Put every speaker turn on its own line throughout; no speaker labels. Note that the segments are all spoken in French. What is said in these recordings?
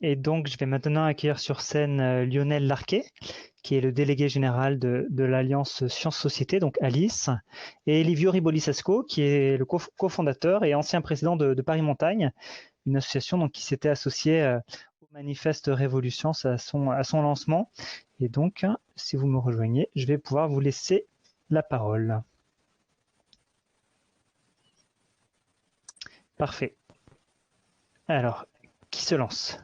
Et donc, je vais maintenant accueillir sur scène Lionel Larquet, qui est le délégué général de l'Alliance Sciences-Société, donc Alice, et Livio Ribolisesco, qui est le cofondateur et ancien président de Paris Montagne, une association donc, qui s'était associée au Manifeste Révolution à son lancement. Et donc, si vous me rejoignez, je vais pouvoir vous laisser la parole. Parfait. Alors, qui se lance?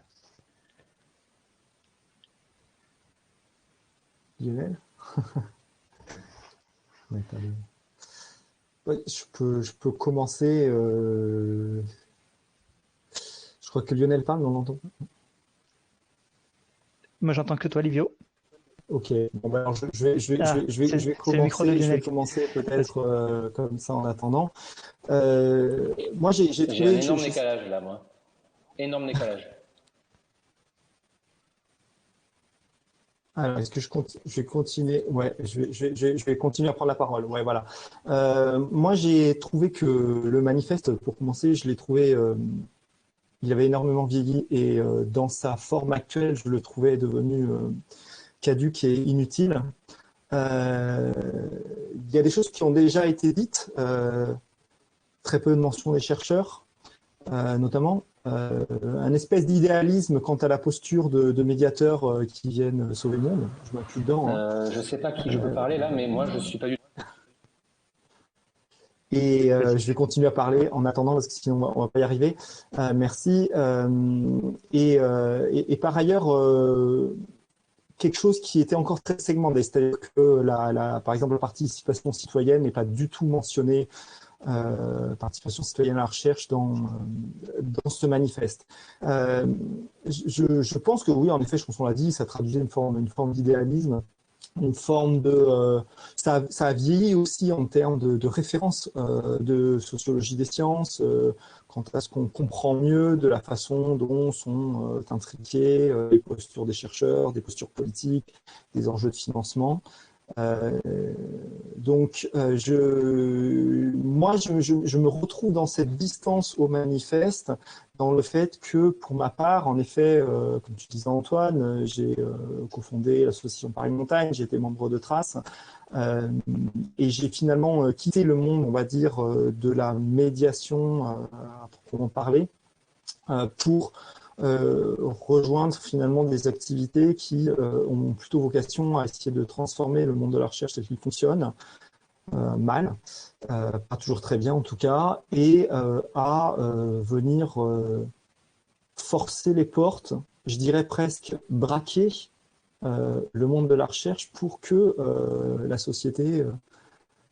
Lionel. Ouais, je peux commencer. Je crois que Lionel parle, mais on l'entend pas.
Moi, j'entends que toi, Livio.
Ok. Bon, ben, alors
C'est le micro de
je vais
Lionel.
commencer
Vas-y.
peut-être comme ça en attendant. Moi, j'ai
J'ai un
trouvé.
énorme décalage là, moi. Énorme décalage.
Alors, est-ce que je vais continuer? Ouais, je vais continuer à prendre la parole. Ouais, voilà. Moi, j'ai trouvé que le manifeste, pour commencer, je l'ai trouvé, il avait énormément vieilli et dans sa forme actuelle, je le trouvais devenu caduc et inutile. Il y a des choses qui ont déjà été dites, très peu de mention des chercheurs, notamment. Un espèce d'idéalisme quant à la posture de médiateurs qui viennent sauver le monde. Je m'inclus dedans. Hein.
Je sais pas qui je peux parler là, mais moi je suis pas du tout.
Et je vais continuer à parler en attendant parce que sinon on va pas y arriver. Merci. Et par ailleurs, quelque chose qui était encore très segmenté, c'est-à-dire que par exemple la participation citoyenne n'est pas du tout mentionnée. Participation citoyenne à la recherche dans ce manifeste. Je pense que oui, en effet, je pense qu'on l'a dit, ça traduisait une forme d'idéalisme, une forme de ça a vieilli aussi en termes de référence de sociologie des sciences, quant à ce qu'on comprend mieux de la façon dont sont intriquées les postures des chercheurs, des postures politiques, des enjeux de financement. Donc, moi, je me retrouve dans cette distance au manifeste, dans le fait que, pour ma part, en effet, comme tu disais Antoine, j'ai cofondé l'association Paris Montagne, j'ai été membre de Trace, et j'ai finalement quitté le monde, on va dire, de la médiation à proprement parler, pour rejoindre finalement des activités qui ont plutôt vocation à essayer de transformer le monde de la recherche tel qu'il fonctionne, mal, pas toujours très bien en tout cas, et à venir forcer les portes, je dirais presque braquer le monde de la recherche pour que la société,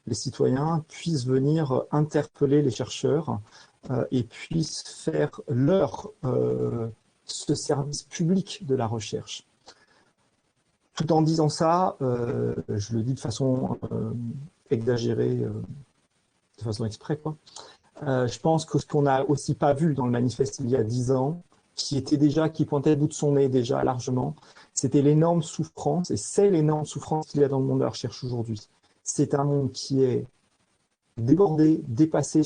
les citoyens puissent venir interpeller les chercheurs et puissent faire ce service public de la recherche. Tout en disant ça, je le dis de façon exagérée, de façon exprès, quoi. Je pense que ce qu'on n'a aussi pas vu dans le manifeste il y a 10 ans, qui pointait le bout de son nez déjà largement, c'était l'énorme souffrance, et c'est l'énorme souffrance qu'il y a dans le monde de la recherche aujourd'hui. C'est un monde qui est débordé, dépassé.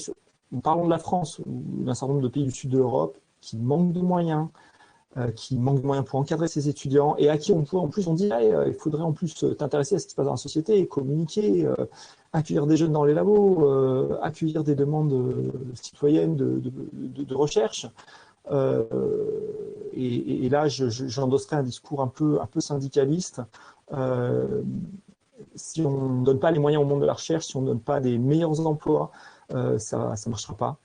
Parlons de la France ou d'un certain nombre de pays du sud de l'Europe qui manquent de moyens, pour encadrer ses étudiants et à qui on dit il faudrait en plus t'intéresser à ce qui se passe dans la société, communiquer, accueillir des jeunes dans les labos, accueillir des demandes citoyennes de recherche. Et là, j'endosserai un discours un peu syndicaliste. Si on ne donne pas les moyens au monde de la recherche, si on ne donne pas des meilleurs emplois, ça ne marchera pas.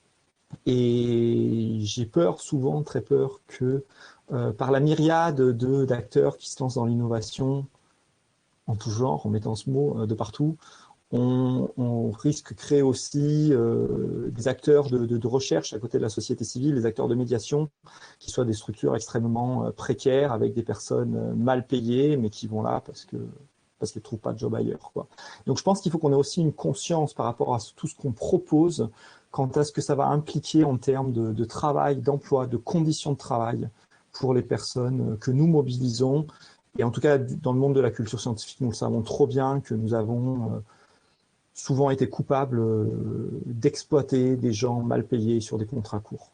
Et j'ai peur, souvent très peur, que par la myriade d'acteurs qui se lancent dans l'innovation en tout genre, en mettant ce mot de partout, on risque de créer aussi des acteurs de recherche à côté de la société civile, des acteurs de médiation, qui soient des structures extrêmement précaires, avec des personnes mal payées, mais qui vont là parce qu'ils ne trouvent pas de job ailleurs, quoi. Donc je pense qu'il faut qu'on ait aussi une conscience par rapport à tout ce qu'on propose, quant à ce que ça va impliquer en termes de travail, d'emploi, de conditions de travail pour les personnes que nous mobilisons. Et en tout cas, dans le monde de la culture scientifique, nous le savons trop bien que nous avons souvent été coupables d'exploiter des gens mal payés sur des contrats courts.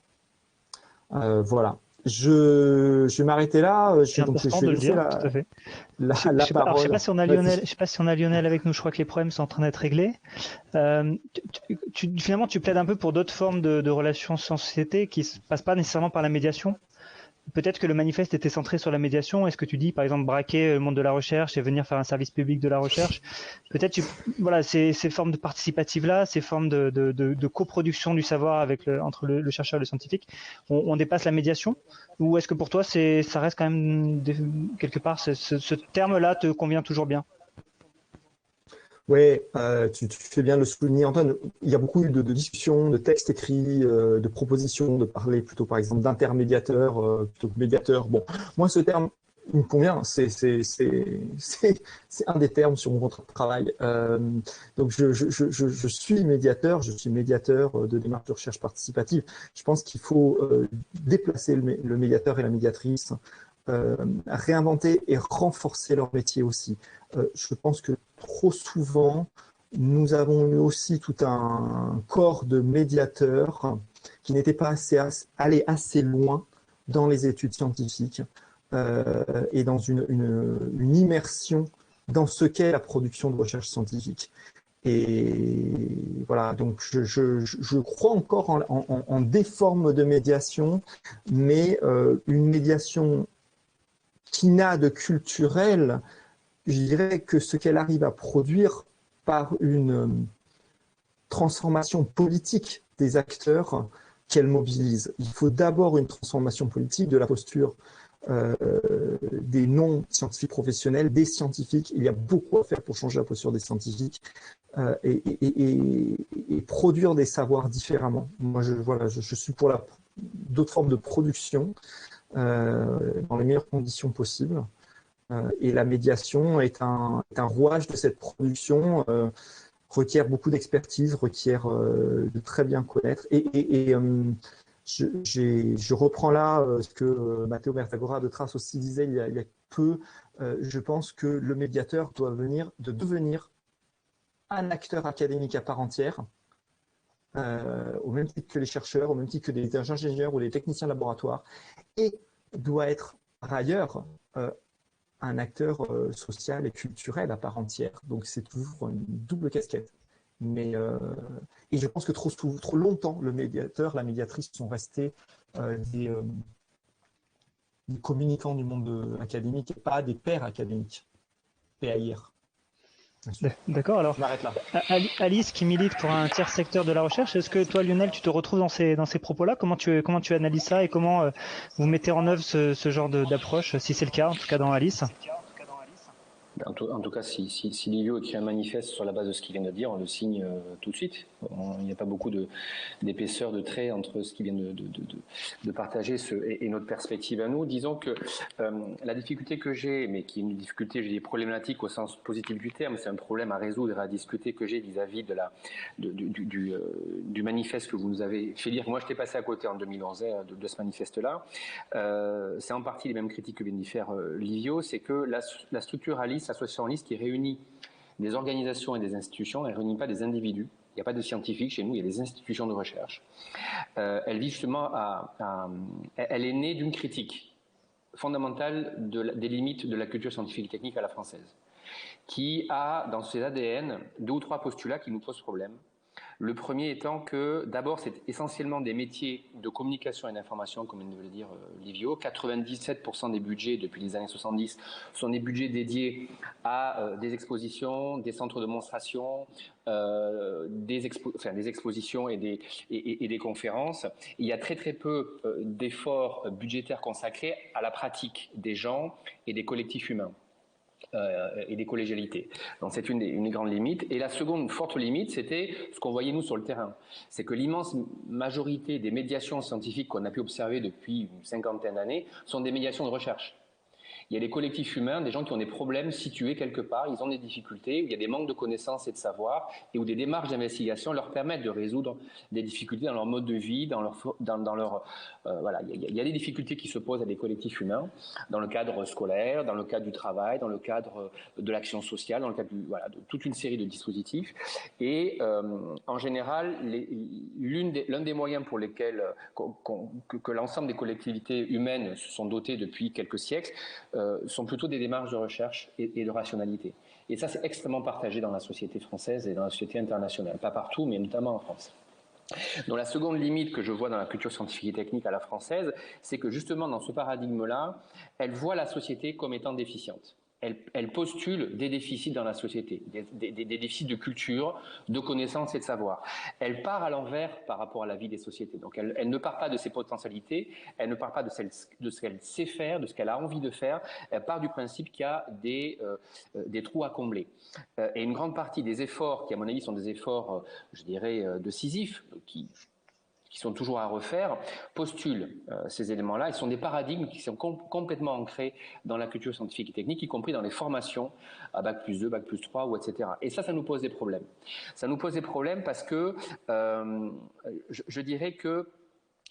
Voilà. Je vais m'arrêter là.
C'est important
Je vais
de le
laisser
dire, tout à fait.
la
Je sais
parole.
pas si on a
Vas-y.
Lionel, je sais pas si on a Lionel avec nous. Je crois que les problèmes sont en train d'être réglés. Finalement, tu plaides un peu pour d'autres formes de relations sans société qui ne passent pas nécessairement par la médiation. Peut-être que le manifeste était centré sur la médiation. Est-ce que tu dis, par exemple, braquer le monde de la recherche et venir faire un service public de la recherche? Peut-être, voilà, ces formes de participatives-là, ces formes de coproduction du savoir entre le chercheur et le scientifique, on dépasse la médiation? Ou est-ce que pour toi, ça reste quand même quelque part, ce terme-là te convient toujours bien?
Oui, tu fais bien de le souligner, Antoine. Il y a beaucoup eu de discussions, de textes écrits, de propositions, de parler plutôt, par exemple, d'intermédiateur plutôt que médiateur. Bon, moi, ce terme, il me convient. C'est un des termes sur mon contrat de travail. Donc, je suis médiateur. Je suis médiateur de démarche de recherche participative. Je pense qu'il faut déplacer le médiateur et la médiatrice, réinventer et renforcer leur métier aussi. Je pense que trop souvent, nous avons eu aussi tout un corps de médiateurs qui n'étaient pas allés assez loin dans les études scientifiques et dans une immersion dans ce qu'est la production de recherche scientifique. Et voilà, donc je crois encore en des formes de médiation, mais une médiation qui n'a de culturel, je dirais que ce qu'elle arrive à produire par une transformation politique des acteurs qu'elle mobilise. Il faut d'abord une transformation politique de la posture euh, des non-scientifiques professionnels, des scientifiques. Il y a beaucoup à faire pour changer la posture des scientifiques et produire des savoirs différemment. Moi, je suis pour d'autres formes de production dans les meilleures conditions possibles. Et la médiation est un rouage de cette production, requiert beaucoup d'expertise, requiert de très bien connaître. Je reprends là ce que Matteo Bertagora de Trace aussi disait il y a peu. Je pense que le médiateur doit devenir un acteur académique à part entière, au même titre que les chercheurs, au même titre que les ingénieurs ou les techniciens de laboratoire, et doit être par ailleurs un acteur social et culturel à part entière. Donc c'est toujours une double casquette. Mais, et je pense que trop longtemps, le médiateur, la médiatrice sont restés des communicants du monde académique et pas des pairs académiques. PAIR.
D'accord, alors
Je m'arrête là.
Alice qui milite pour un tiers secteur de la recherche, est-ce que toi Lionel tu te retrouves dans ces propos-là? Comment tu analyses ça et comment vous mettez en œuvre ce genre d'approche, si c'est le cas, en tout cas dans Alice?
En tout cas, si Livio écrit un manifeste sur la base de ce qu'il vient de dire, on le signe tout de suite. Il n'y a pas beaucoup d'épaisseur de trait entre ce qu'il vient de partager et notre perspective à nous. Disons que la difficulté que j'ai, mais qui est une difficulté, je dis problématique au sens positif du terme, c'est un problème à résoudre et à discuter que j'ai vis-à-vis du manifeste que vous nous avez fait lire. Moi, je t'ai passé à côté en 2011 de ce manifeste-là. C'est en partie les mêmes critiques que vient d'y faire Livio, c'est que la structure Alice, l'association Alice, qui réunit des organisations et des institutions, elle ne réunit pas des individus. Il n'y a pas de scientifiques chez nous, il y a des institutions de recherche. Elle vit justement elle est née d'une critique fondamentale des limites de la culture scientifique et technique à la française, qui a dans ses ADN 2 ou 3 postulats qui nous posent problème. Le premier étant que, d'abord, c'est essentiellement des métiers de communication et d'information, comme vient de le dire Livio. 97% des budgets, depuis les années 70, sont des budgets dédiés à des expositions, des centres de démonstration, des expositions et des conférences. Il y a très très peu d'efforts budgétaires consacrés à la pratique des gens et des collectifs humains. Et des collégialités. Donc c'est une des grandes limites. Et la seconde forte limite, c'était ce qu'on voyait nous sur le terrain. C'est que l'immense majorité des médiations scientifiques qu'on a pu observer depuis une 50aine d'années sont des médiations de recherche. Il y a des collectifs humains, des gens qui ont des problèmes situés quelque part, ils ont des difficultés, où il y a des manques de connaissances et de savoir, et où des démarches d'investigation leur permettent de résoudre des difficultés dans leur mode de vie, dans leur voilà, il y a des difficultés qui se posent à des collectifs humains, dans le cadre scolaire, dans le cadre du travail, dans le cadre de l'action sociale, dans le cadre voilà, de toute une série de dispositifs. Et en général, l'un des moyens pour lesquels que l'ensemble des collectivités humaines se sont dotées depuis quelques siècles sont plutôt des démarches de recherche et de rationalité. Et ça, c'est extrêmement partagé dans la société française et dans la société internationale. Pas partout, mais notamment en France. Donc la seconde limite que je vois dans la culture scientifique et technique à la française, c'est que justement dans ce paradigme-là, elle voit la société comme étant déficiente. Elle postule des déficits dans la société, des déficits de culture, de connaissances et de savoir. Elle part à l'envers par rapport à la vie des sociétés. Donc elle ne part pas de ses potentialités, elle ne part pas de ce qu'elle sait faire, de ce qu'elle a envie de faire. Elle part du principe qu'il y a des trous à combler. Et une grande partie des efforts, qui à mon avis sont des efforts, je dirais, de Sisyphe, qui sont toujours à refaire, postulent ces éléments-là. Ils sont des paradigmes qui sont complètement ancrés dans la culture scientifique et technique, y compris dans les formations à Bac+2, Bac+3, ou etc. Et ça nous pose des problèmes. Ça nous pose des problèmes parce que je dirais que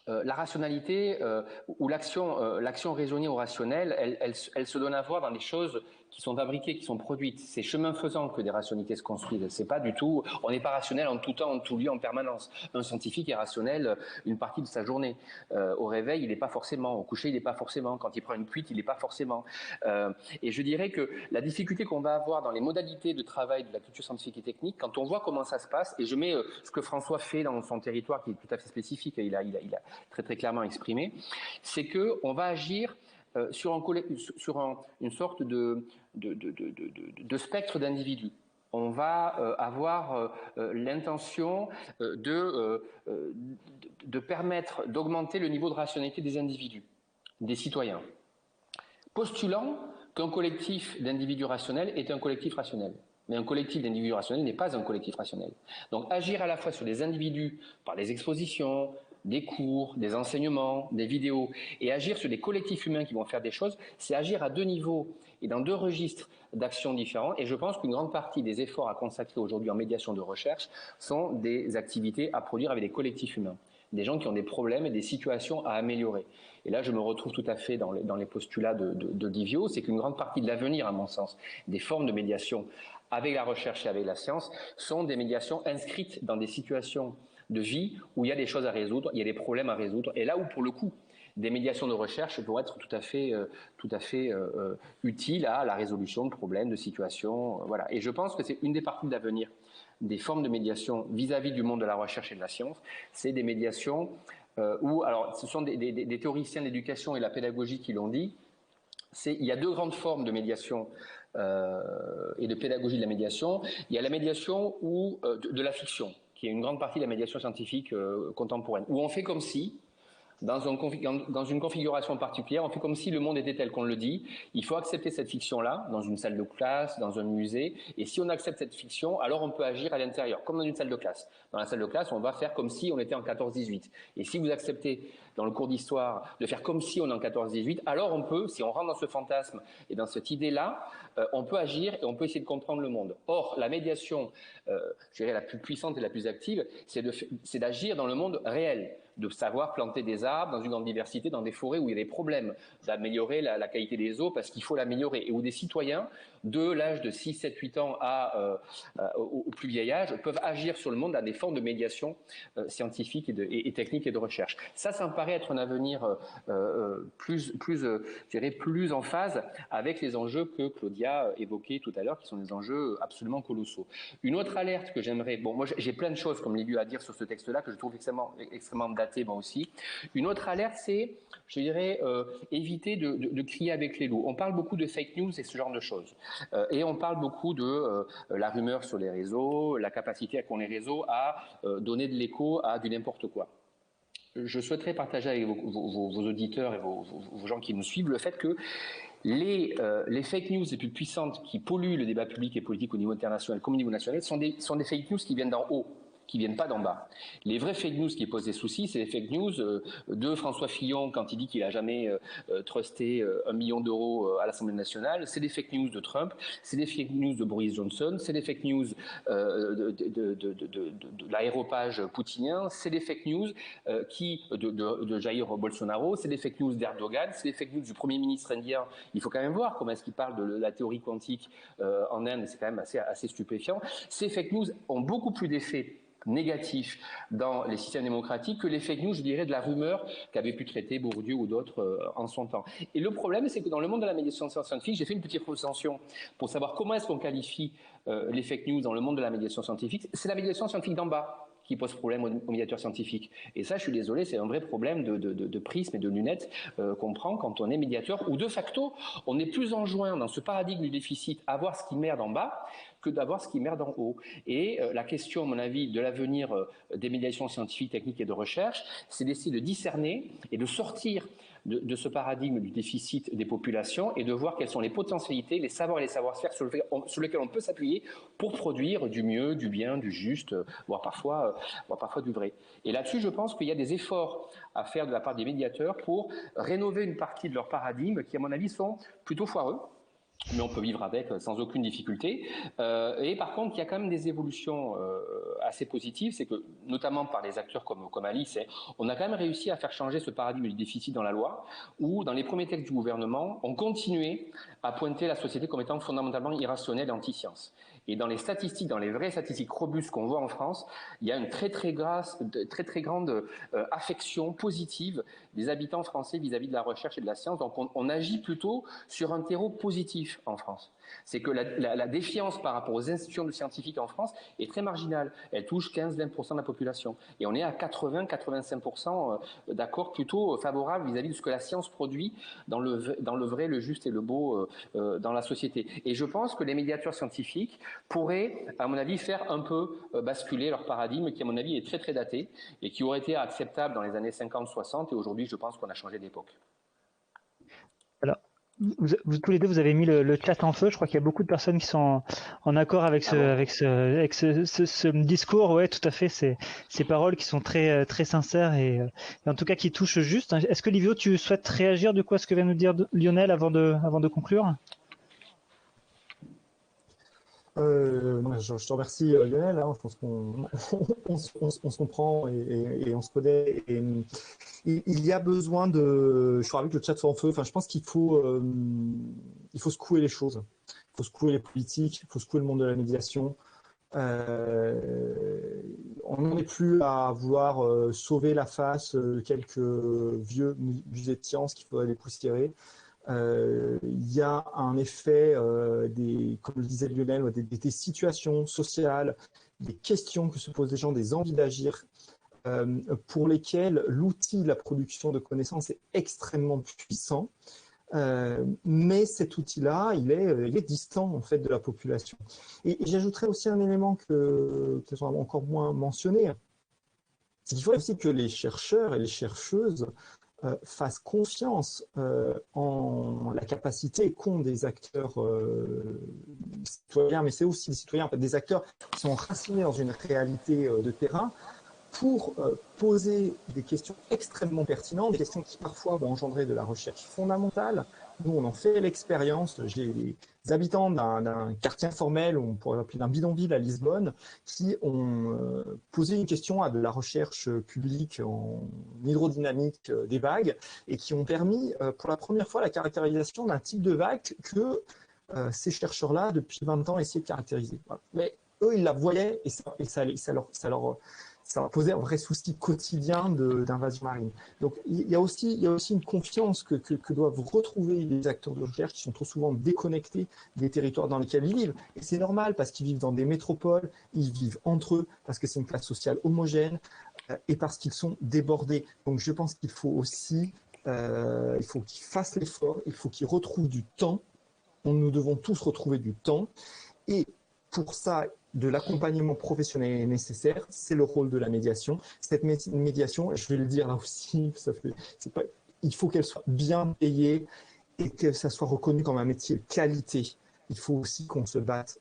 la rationalité ou l'action raisonnée ou rationnelle, elle se donne à voir dans des choses qui sont fabriquées, qui sont produites. C'est chemin faisant que des rationalités se construisent. C'est pas du tout, on n'est pas rationnel en tout temps, en tout lieu, en permanence. Un scientifique est rationnel une partie de sa journée. Au réveil, il n'est pas forcément. Au coucher, il n'est pas forcément. Quand il prend une cuite, il n'est pas forcément. Et je dirais que la difficulté qu'on va avoir dans les modalités de travail de la culture scientifique et technique, quand on voit comment ça se passe, et je mets ce que François fait dans son territoire, qui est tout à fait spécifique, et il a très très clairement exprimé, c'est qu'on va agir sur une sorte de spectre d'individus. On va avoir l'intention de permettre d'augmenter le niveau de rationalité des individus, des citoyens, postulant qu'un collectif d'individus rationnels est un collectif rationnel. Mais un collectif d'individus rationnels n'est pas un collectif rationnel. Donc agir à la fois sur des individus par des expositions, des cours, des enseignements, des vidéos, et agir sur des collectifs humains qui vont faire des choses, c'est agir à deux niveaux et dans deux registres d'action différents. Et je pense qu'une grande partie des efforts à consacrer aujourd'hui en médiation de recherche sont des activités à produire avec des collectifs humains, des gens qui ont des problèmes et des situations à améliorer. Et là, je me retrouve tout à fait dans les postulats de Livio, c'est qu'une grande partie de l'avenir, à mon sens, des formes de médiation avec la recherche et avec la science, sont des médiations inscrites dans des situations de vie où il y a des choses à résoudre, il y a des problèmes à résoudre, et là où, pour le coup, des médiations de recherche vont être tout à fait utiles à la résolution de problèmes, de situations, voilà. Et je pense que c'est une des parties de l'avenir des formes de médiation vis-à-vis du monde de la recherche et de la science, c'est des médiations où, alors, ce sont des théoriciens de l'éducation et de la pédagogie qui l'ont dit, il y a deux grandes formes de médiation et de pédagogie de la médiation. Il y a la médiation de la fiction, qui est une grande partie de la médiation scientifique contemporaine, où on fait comme si, dans une configuration particulière, on fait comme si le monde était tel qu'on le dit. Il faut accepter cette fiction-là, dans une salle de classe, dans un musée, et si on accepte cette fiction, alors on peut agir à l'intérieur, comme dans une salle de classe. Dans la salle de classe, on va faire comme si on était en 14-18. Et si vous acceptez, dans le cours d'histoire, de faire comme si on est en 14-18, alors on peut, si on rentre dans ce fantasme et dans cette idée-là, on peut agir et on peut essayer de comprendre le monde. Or, la médiation, je dirais la plus puissante et la plus active, c'est d'agir dans le monde réel, de savoir planter des arbres dans une grande diversité, dans des forêts où il y a des problèmes, d'améliorer la qualité des eaux parce qu'il faut l'améliorer, et où des citoyens, de l'âge de 6, 7, 8 ans au plus vieil âge, peuvent agir sur le monde à des formes de médiation scientifique et technique et de recherche. Ça me paraît être un avenir plus en phase avec les enjeux que Claudia évoquait tout à l'heure, qui sont des enjeux absolument colossaux. Une autre alerte que j'aimerais... Bon, moi j'ai plein de choses, comme Livio, à dire sur ce texte-là, que je trouve extrêmement daté, moi aussi. Une autre alerte, c'est, je dirais, éviter de crier avec les loups. On parle beaucoup de fake news et ce genre de choses. Et on parle beaucoup de la rumeur sur les réseaux, la capacité qu'ont les réseaux à donner de l'écho à du n'importe quoi. Je souhaiterais partager avec vos auditeurs et vos gens qui nous suivent le fait que les fake news les plus puissantes qui polluent le débat public et politique au niveau international comme au niveau national sont des fake news qui viennent d'en haut. qui ne viennent pas d'en bas. Les vrais fake news qui posent des soucis, c'est les fake news de François Fillon quand il dit qu'il n'a jamais trusté 1 million d'euros à l'Assemblée nationale. C'est des fake news de Trump, c'est des fake news de Boris Johnson, c'est des fake news de l'aéropage poutinien, c'est des fake news de Jair Bolsonaro, c'est des fake news d'Erdogan, c'est des fake news du Premier ministre indien. Il faut quand même voir comment est-ce qu'il parle de la théorie quantique en Inde, c'est quand même assez stupéfiant. Ces fake news ont beaucoup plus d'effets négatifs dans les systèmes démocratiques que les fake news, je dirais, de la rumeur qu'avait pu traiter Bourdieu ou d'autres en son temps. Et le problème, c'est que dans le monde de la médiation scientifique, j'ai fait une petite recension pour savoir comment est-ce qu'on qualifie les fake news dans le monde de la médiation scientifique. C'est la médiation scientifique d'en bas qui pose problème aux médiateurs scientifiques. Et ça, je suis désolé, c'est un vrai problème de prisme et de lunettes qu'on prend quand on est médiateur, ou de facto, on est plus enjoint dans ce paradigme du déficit à voir ce qui merde en bas que d'avoir ce qui merde en haut. Et la question, à mon avis, de l'avenir des médiations scientifiques, techniques et de recherche, c'est d'essayer de discerner et de sortir de ce paradigme du déficit des populations et de voir quelles sont les potentialités, les savoirs et les savoir-faire sur lesquels on peut s'appuyer pour produire du mieux, du bien, du juste, voire parfois du vrai. Et là-dessus, je pense qu'il y a des efforts à faire de la part des médiateurs pour rénover une partie de leur paradigme qui, à mon avis, sont plutôt foireux. Mais on peut vivre avec sans aucune difficulté. Et par contre, il y a quand même des évolutions assez positives, c'est que, notamment par des acteurs comme Alice, on a quand même réussi à faire changer ce paradigme du déficit dans la loi, où dans les premiers textes du gouvernement, on continuait à pointer la société comme étant fondamentalement irrationnelle et anti-science. Et dans les statistiques, dans les vraies statistiques robustes qu'on voit en France, il y a une très grande affection positive des habitants français vis-à-vis de la recherche et de la science. Donc on agit plutôt sur un terreau positif en France. C'est que la défiance par rapport aux institutions scientifiques en France est très marginale. Elle touche 15-20% de la population. Et on est à 80-85% d'accords plutôt favorables vis-à-vis de ce que la science produit dans le vrai, le juste et le beau dans la société. Et je pense que les médiateurs scientifiques pourraient, à mon avis, faire un peu basculer leur paradigme qui, à mon avis, est très daté et qui aurait été acceptable dans les années 50-60. Et aujourd'hui, je pense qu'on a changé d'époque.
Alors, vous tous les deux, vous avez mis le chat en feu. Je crois qu'il y a beaucoup de personnes qui sont en accord avec ce discours. Ouais, tout à fait. Ces paroles qui sont très sincères et en tout cas qui touchent juste. Est-ce que Livio, tu souhaites réagir du coup à ce que vient de nous dire Lionel avant de conclure?
Je te remercie Lionel, hein, je pense qu'on se comprend et on se connaît. Et, il y a besoin de, je suis ravi que le chat soit en feu, enfin, je pense qu'il faut secouer les choses, il faut secouer les politiques, il faut secouer le monde de la médiation. On n'en est plus à vouloir sauver la face de quelques vieux musées de sciences qu'il faut aller poussiérer. Il y a un effet, comme le disait Lionel, des situations sociales, des questions que se posent les gens, des envies d'agir, pour lesquelles l'outil de la production de connaissances est extrêmement puissant. Mais cet outil-là, il est distant en fait de la population. Et j'ajouterais aussi un élément que sont encore moins mentionné, c'est qu'il faut aussi que les chercheurs et les chercheuses fassent confiance en la capacité qu'ont des acteurs citoyens, mais c'est aussi des citoyens, en fait, des acteurs qui sont enracinés dans une réalité de terrain pour poser des questions extrêmement pertinentes, des questions qui parfois vont engendrer de la recherche fondamentale. Nous, on en fait l'expérience. J'ai des habitants d'un quartier informel, on pourrait l'appeler d'un bidonville à Lisbonne, qui ont posé une question à de la recherche publique en hydrodynamique des vagues et qui ont permis pour la première fois la caractérisation d'un type de vague que ces chercheurs-là, depuis 20 ans, essayaient de caractériser. Voilà. Mais eux, ils la voyaient et ça leur posait un vrai souci quotidien d'invasion marine. Donc il y a aussi une confiance que doivent retrouver les acteurs de recherche qui sont trop souvent déconnectés des territoires dans lesquels ils vivent. Et c'est normal parce qu'ils vivent dans des métropoles, ils vivent entre eux, parce que c'est une classe sociale homogène et parce qu'ils sont débordés. Donc je pense qu'il faut aussi, il faut qu'ils fassent l'effort, il faut qu'ils retrouvent du temps. Nous devons tous retrouver du temps. Et pour ça, de l'accompagnement professionnel est nécessaire, c'est le rôle de la médiation. Cette médiation, je vais le dire là aussi, il faut qu'elle soit bien payée et que ça soit reconnu comme un métier de qualité. il faut aussi qu'on se batte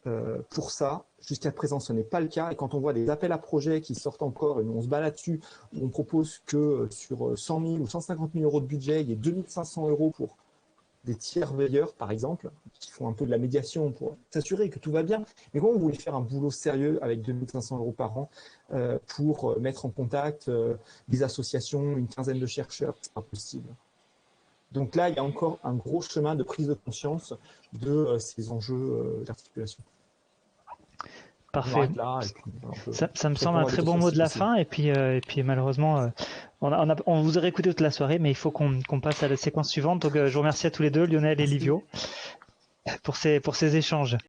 pour ça. Jusqu'à présent, ce n'est pas le cas. Et quand on voit des appels à projets qui sortent encore et on se bat là-dessus, où on propose que sur 100 000 ou 150 000 euros de budget, il y ait 2 500 euros pour des tiers veilleurs, par exemple, qui font un peu de la médiation pour s'assurer que tout va bien. Mais quand on voulait faire un boulot sérieux avec 2 500 euros par an pour mettre en contact des associations, une quinzaine de chercheurs, c'est pas possible. Donc là, il y a encore un gros chemin de prise de conscience de ces enjeux d'articulation.
Parfait.
Là,
ça me semble un très bon mot de la fin. Et puis malheureusement, on vous aurait écouté toute la soirée, mais il faut qu'on passe à la séquence suivante. Donc je vous remercie à tous les deux, Lionel et Livio, pour ces échanges.